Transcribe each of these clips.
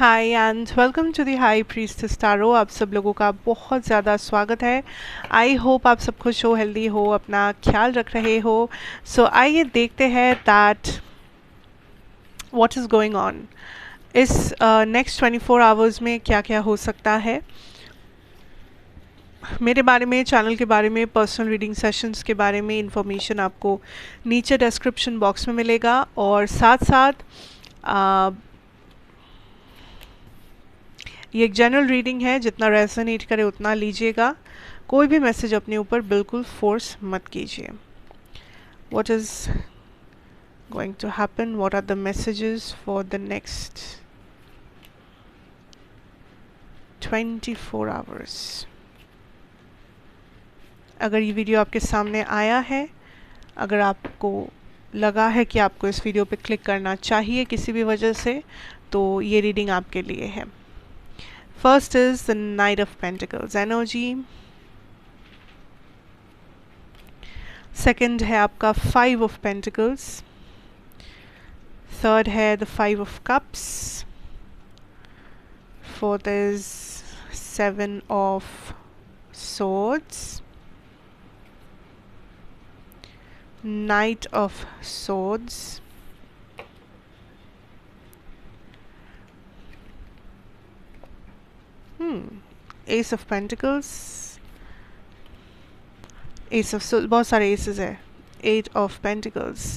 Hi and welcome to the high priestess tarot. आप सब लोगों का बहुत ज़्यादा स्वागत है। आई होप आप सब खुश हो, हेल्दी हो, अपना ख्याल रख रहे हो। सो आइए देखते हैं that what is going on इस नेक्स्ट 24 आवर्स में क्या क्या हो सकता है। मेरे बारे में, चैनल के बारे में, पर्सनल रीडिंग सेशंस के बारे में इंफॉर्मेशन आपको नीचे डिस्क्रिप्शन बॉक्स में मिलेगा। और साथ साथ ये एक जनरल रीडिंग है, जितना रेजोनेट करे उतना लीजिएगा। कोई भी मैसेज अपने ऊपर बिल्कुल फोर्स मत कीजिए। What is going to happen, what are the messages for the next 24 hours. अगर ये वीडियो आपके सामने आया है, अगर आपको लगा है कि आपको इस वीडियो पे क्लिक करना चाहिए किसी भी वजह से, तो ये रीडिंग आपके लिए है। First is the Knight of Pentacles energy. Second है आपका Five of Pentacles. Third है the Five of Cups. Fourth is Seven of Swords. Knight of Swords. Ace of Pentacles. Ace of Swords, बहुत सारे assess है। Eight of Pentacles.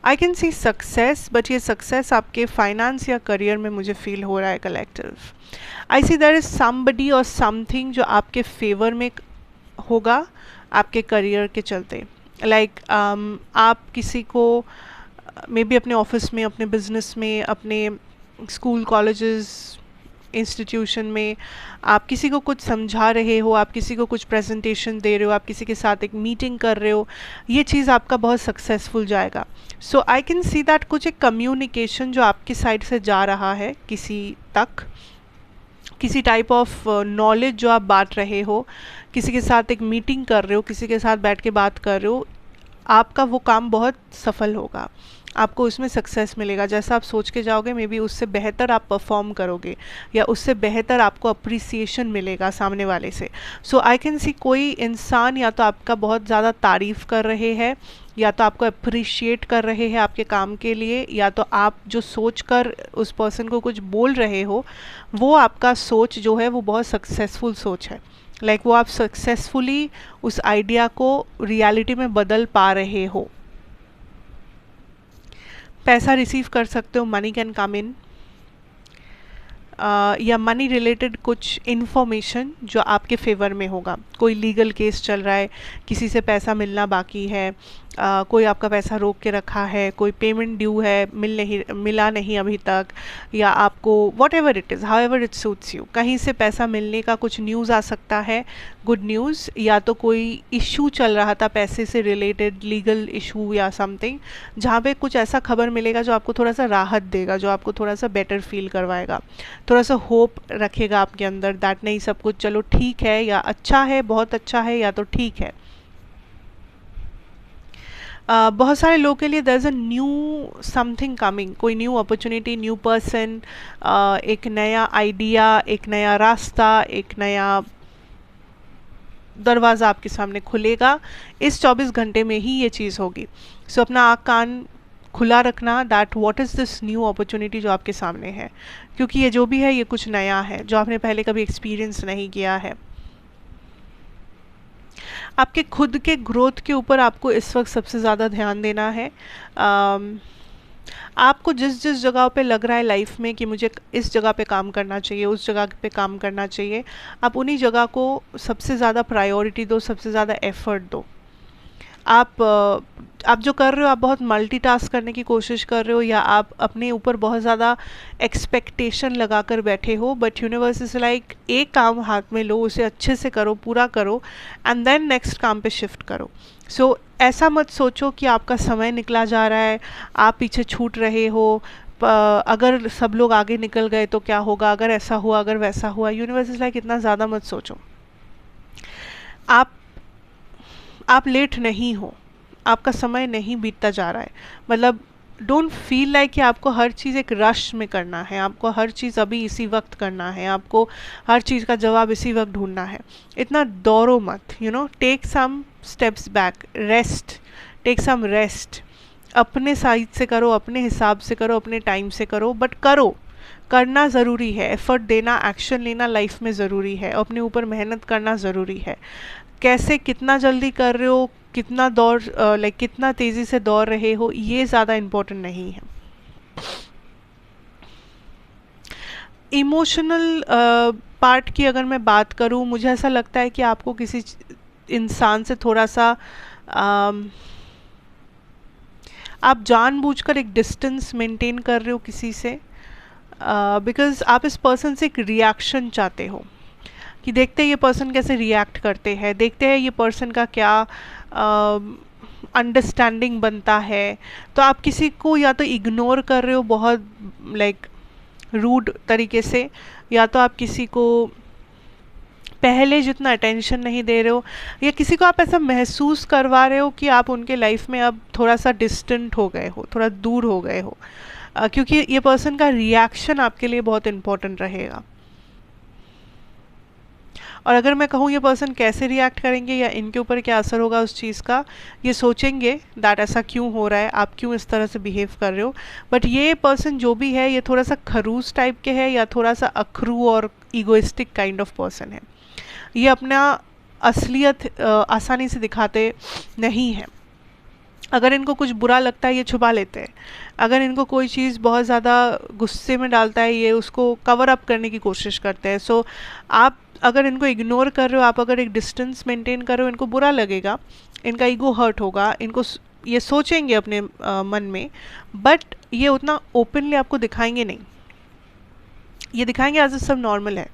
I can see success, but ये success आपके finance या career में मुझे feel हो रहा है collective. I see there is somebody or something जो आपके फेवर में होगा आपके करियर के चलते। लाइक आप किसी को मे बी अपने ऑफिस में, अपने बिजनेस में, अपने स्कूल कॉलेजेस इंस्टीट्यूशन में आप किसी को कुछ समझा रहे हो, आप किसी को कुछ प्रेजेंटेशन दे रहे हो, आप किसी के साथ एक मीटिंग कर रहे हो, ये चीज़ आपका बहुत सक्सेसफुल जाएगा। सो आई कैन सी दैट कुछ एक कम्युनिकेशन जो आपकी साइड से जा रहा है किसी तक, किसी टाइप ऑफ नॉलेज जो आप बांट रहे हो, किसी के साथ एक मीटिंग कर रहे हो, किसी के साथ बैठ के बात कर रहे हो, आपका वो काम बहुत सफल होगा, आपको उसमें सक्सेस मिलेगा। जैसा आप सोच के जाओगे मे बी उससे बेहतर आप परफॉर्म करोगे, या उससे बेहतर आपको अप्रिसिएशन मिलेगा सामने वाले से। सो आई कैन सी कोई इंसान या तो आपका बहुत ज़्यादा तारीफ़ कर रहे हैं, या तो आपको अप्रिशिएट कर रहे हैं आपके काम के लिए, या तो आप जो सोच कर उस पर्सन को कुछ बोल रहे हो, वो आपका सोच जो है वो बहुत सक्सेसफुल सोच है। लाइक वो आप सक्सेसफुली उस आइडिया को रियलिटी में बदल पा रहे हो। पैसा रिसीव कर सकते हो, मनी कैन कम इन, या मनी रिलेटेड कुछ इन्फॉर्मेशन जो आपके फेवर में होगा। कोई लीगल केस चल रहा है, किसी से पैसा मिलना बाकी है, कोई आपका पैसा रोक के रखा है, कोई पेमेंट ड्यू है, मिला नहीं अभी तक, या आपको what ever it is, how ever it suits you, कहीं से पैसा मिलने का कुछ न्यूज़ आ सकता है, गुड न्यूज़, या तो कोई इशू चल रहा था पैसे से रिलेटेड, लीगल इशू या समथिंग, जहाँ पे कुछ ऐसा खबर मिलेगा जो आपको थोड़ा सा राहत देगा, जो आपको थोड़ा सा बेटर फील करवाएगा, थोड़ा सा होप रखेगा आपके अंदर दैट नहीं सब कुछ चलो ठीक है, या अच्छा है, बहुत अच्छा है, या तो ठीक है। बहुत सारे लोगों के लिए there is a new something coming, कोई न्यू अपॉर्चुनिटी, न्यू पर्सन, एक नया आइडिया, एक नया रास्ता, एक नया दरवाज़ा आपके सामने खुलेगा। इस 24 घंटे में ही ये चीज़ होगी। सो अपना आँख कान खुला रखना that what is this new opportunity जो आपके सामने है, क्योंकि ये जो भी है ये कुछ नया है जो आपने पहले कभी एक्सपीरियंस नहीं किया है। आपके खुद के ग्रोथ के ऊपर आपको इस वक्त सबसे ज़्यादा ध्यान देना है। आपको जिस जिस जगह पे लग रहा है लाइफ में कि मुझे इस जगह पे काम करना चाहिए, उस जगह पे काम करना चाहिए, आप उन्हीं जगह को सबसे ज़्यादा प्रायोरिटी दो, सबसे ज़्यादा एफर्ट दो। आप जो कर रहे हो, आप बहुत मल्टीटास्क करने की कोशिश कर रहे हो, या आप अपने ऊपर बहुत ज़्यादा एक्सपेक्टेशन लगा कर बैठे हो, बट यूनिवर्स इज लाइक एक काम हाथ में लो, उसे अच्छे से करो, पूरा करो, एंड देन नेक्स्ट काम पे शिफ्ट करो। सो ऐसा मत सोचो कि आपका समय निकला जा रहा है, आप पीछे छूट रहे हो, अगर सब लोग आगे निकल गए तो क्या होगा, अगर ऐसा हुआ, अगर वैसा हुआ। यूनिवर्स इज लाइक इतना ज़्यादा मत सोचो। आप लेट नहीं हो, आपका समय नहीं बीतता जा रहा है। मतलब डोंट फील लाइक कि आपको हर चीज़ एक रश में करना है, आपको हर चीज़ अभी इसी वक्त करना है, आपको हर चीज़ का जवाब इसी वक्त ढूंढना है। इतना दौड़ो मत, you know, take some steps back, rest, take some rest, अपने साइड से करो, अपने हिसाब से करो, अपने टाइम से करो, बट करो, करना ज़रूरी है, एफर्ट देना, एक्शन लेना लाइफ में ज़रूरी है, अपने ऊपर मेहनत करना ज़रूरी है। कैसे, कितना जल्दी कर रहे हो, कितना दौड़, लाइक कितना तेज़ी से दौड़ रहे हो, ये ज़्यादा इम्पोर्टेंट नहीं है। इमोशनल पार्ट की अगर मैं बात करूँ, मुझे ऐसा लगता है कि आपको किसी इंसान से थोड़ा सा आप जानबूझकर एक डिस्टेंस मेंटेन कर रहे हो किसी से, बिकॉज आप इस पर्सन से एक रिएक्शन चाहते हो कि देखते हैं ये पर्सन कैसे रिएक्ट करते हैं, देखते हैं ये पर्सन का क्या अंडरस्टैंडिंग बनता है। तो आप किसी को या तो इग्नोर कर रहे हो बहुत लाइक रूड तरीके से, या तो आप किसी को पहले जितना अटेंशन नहीं दे रहे हो, या किसी को आप ऐसा महसूस करवा रहे हो कि आप उनके लाइफ में अब थोड़ा सा डिस्टेंट हो गए हो, थोड़ा दूर हो गए हो, क्योंकि ये पर्सन का रिएक्शन आपके लिए बहुत इम्पोर्टेंट रहेगा। और अगर मैं कहूँ ये पर्सन कैसे रिएक्ट करेंगे या इनके ऊपर क्या असर होगा उस चीज़ का, ये सोचेंगे दैट ऐसा क्यों हो रहा है, आप क्यों इस तरह से बिहेव कर रहे हो। बट ये पर्सन जो भी है, ये थोड़ा सा खरूस टाइप के है, या थोड़ा सा अखरू और ईगोइस्टिक काइंड ऑफ पर्सन है। ये अपना असलियत आसानी से दिखाते नहीं हैं। अगर इनको कुछ बुरा लगता है ये छुपा लेते हैं, अगर इनको कोई चीज़ बहुत ज़्यादा गुस्से में डालता है ये उसको कवर अप करने की कोशिश करते हैं। सो आप अगर इनको इग्नोर कर रहे हो, आप अगर एक डिस्टेंस मेंटेन कर रहे हो, इनको बुरा लगेगा, इनका ईगो हर्ट होगा, इनको ये सोचेंगे अपने मन में, बट ये उतना ओपनली आपको दिखाएंगे नहीं। ये दिखाएंगे एज सब नॉर्मल है,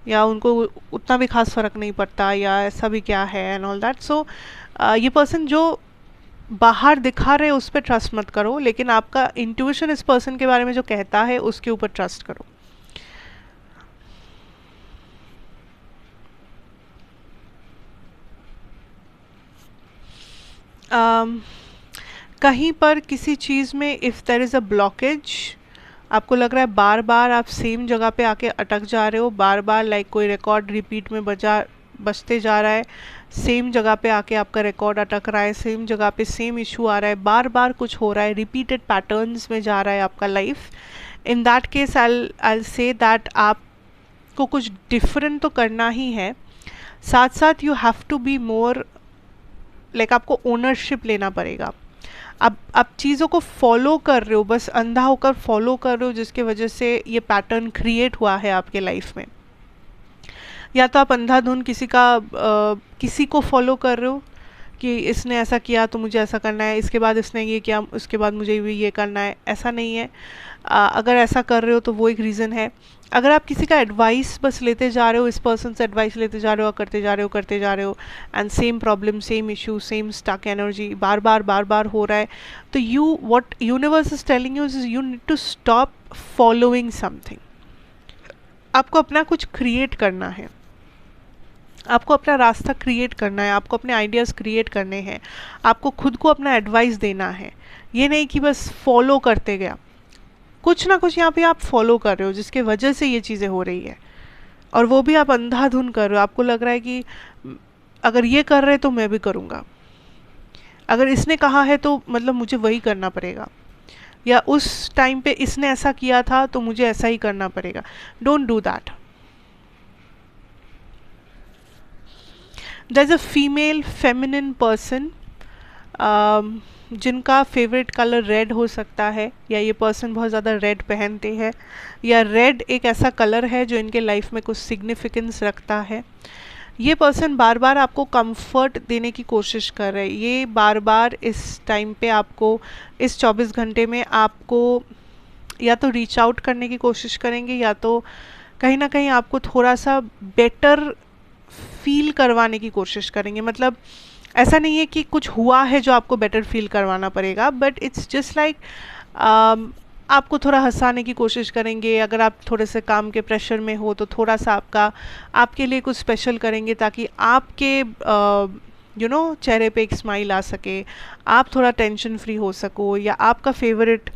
या उनको उतना भी खास फ़र्क नहीं पड़ता, या ऐसा भी क्या है एंड ऑल दैट। सो ये पर्सन जो बाहर दिखा रहे उस पर ट्रस्ट मत करो, लेकिन आपका इंट्यूशन इस पर्सन के बारे में जो कहता है उसके ऊपर ट्रस्ट करो। कहीं पर किसी चीज़ में if there is a blockage, आपको लग रहा है बार बार आप सेम जगह पे आके अटक जा रहे हो, बार बार लाइक कोई रिकॉर्ड रिपीट में बजते जा रहा है, सेम जगह पे आके आपका रिकॉर्ड अटक रहा है, सेम जगह पे सेम इशू आ रहा है, बार बार कुछ हो रहा है, रिपीटेड पैटर्न्स में जा रहा है आपका life. In that case I say that आपको कुछ डिफरेंट तो करना ही है, साथ साथ you have to be more like आपको ओनरशिप लेना पड़ेगा। अब आप चीज़ों को फॉलो कर रहे हो, बस अंधा होकर फॉलो कर रहे हो, जिसके वजह से ये पैटर्न क्रिएट हुआ है आपके लाइफ में। या तो आप अंधाधुन किसी को फॉलो कर रहे हो कि इसने ऐसा किया तो मुझे ऐसा करना है, इसके बाद इसने ये किया उसके बाद मुझे भी ये करना है, ऐसा नहीं है। अगर ऐसा कर रहे हो तो वो एक रीज़न है। अगर आप किसी का एडवाइस बस लेते जा रहे हो, इस पर्सन से एडवाइस लेते जा रहे हो, करते जा रहे हो and same problem, same issue, same stuck energy बार बार हो रहा है, तो what universe is telling you is you need to stop following something. आपको अपना कुछ क्रिएट करना है, आपको अपना रास्ता क्रिएट करना है, आपको अपने आइडियाज़ क्रिएट करने हैं, आपको खुद को अपना एडवाइस देना है। ये नहीं कि बस फॉलो करते गया, कुछ ना कुछ यहाँ पे आप फॉलो कर रहे हो जिसके वजह से ये चीज़ें हो रही है, और वो भी आप अंधाधुन कर रहे हो। आपको लग रहा है कि अगर ये कर रहे तो मैं भी करूँगा, अगर इसने कहा है तो मतलब मुझे वही करना पड़ेगा, या उस टाइम पे इसने ऐसा किया था तो मुझे ऐसा ही करना पड़ेगा। Don't do that. There is a female feminine person जिनका फेवरेट कलर रेड हो सकता है, या ये पर्सन बहुत ज़्यादा रेड पहनते हैं, या रेड एक ऐसा कलर है जो इनके लाइफ में कुछ सिग्निफिकेंस रखता है। ये पर्सन बार बार आपको कंफर्ट देने की कोशिश कर रहे हैं, ये बार बार इस टाइम पे आपको, इस 24 घंटे में आपको या तो रीच आउट करने की कोशिश करेंगे, या तो कहीं ना कहीं आपको थोड़ा सा बेटर फील करवाने की कोशिश करेंगे। मतलब ऐसा नहीं है कि कुछ हुआ है जो आपको बेटर फील करवाना पड़ेगा, बट इट्स जस्ट लाइक आपको थोड़ा हंसाने की कोशिश करेंगे। अगर आप थोड़े से काम के प्रेशर में हो तो थोड़ा सा आपके लिए कुछ स्पेशल करेंगे, ताकि आपके चेहरे पे एक स्माइल आ सके, आप थोड़ा टेंशन फ्री हो सको, या आपका फेवरेट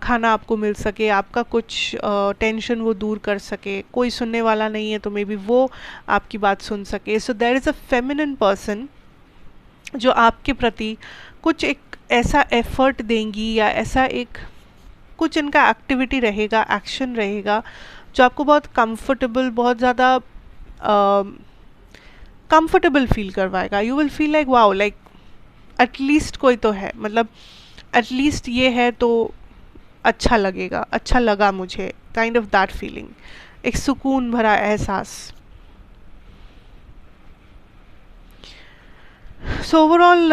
खाना आपको मिल सके, आपका कुछ टेंशन वो दूर कर सके, कोई सुनने वाला नहीं है तो मे बी वो आपकी बात सुन सके. So there is a feminine person जो आपके प्रति कुछ एक ऐसा एफर्ट देंगी, या ऐसा एक कुछ इनका एक्टिविटी रहेगा, एक्शन रहेगा, जो आपको बहुत कंफर्टेबल, बहुत ज़्यादा कंफर्टेबल फील करवाएगा. You will feel like wow, like at least कोई तो है, मतलब एटलीस्ट ये है तो अच्छा लगेगा, अच्छा लगा मुझे, काइंड ऑफ दैट फीलिंग, एक सुकून भरा एहसास. So overall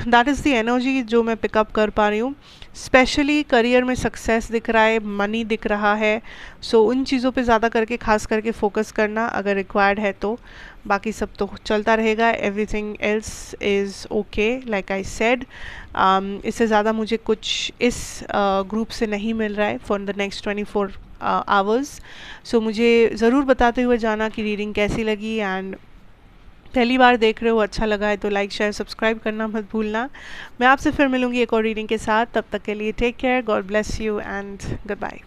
that is the energy जो मैं पिकअप कर पा रही हूँ. स्पेशली करियर में सक्सेस दिख रहा है, मनी दिख रहा है. सो उन चीज़ों पे ज़्यादा करके खास करके फोकस करना अगर रिक्वायर्ड है तो. बाकी सब तो चलता रहेगा. Everything else is okay like I said. इससे ज़्यादा मुझे कुछ इस ग्रुप से नहीं मिल रहा है फॉर द नेक्स्ट 24 आवर्स. सो मुझे ज़रूर बताते हुए जाना कि रीडिंग कैसी लगी. एंड पहली बार देख रहे हो, अच्छा लगा है तो लाइक शेयर सब्सक्राइब करना मत भूलना. मैं आपसे फिर मिलूंगी एक और रीडिंग के साथ. तब तक के लिए take care, God bless you and good bye.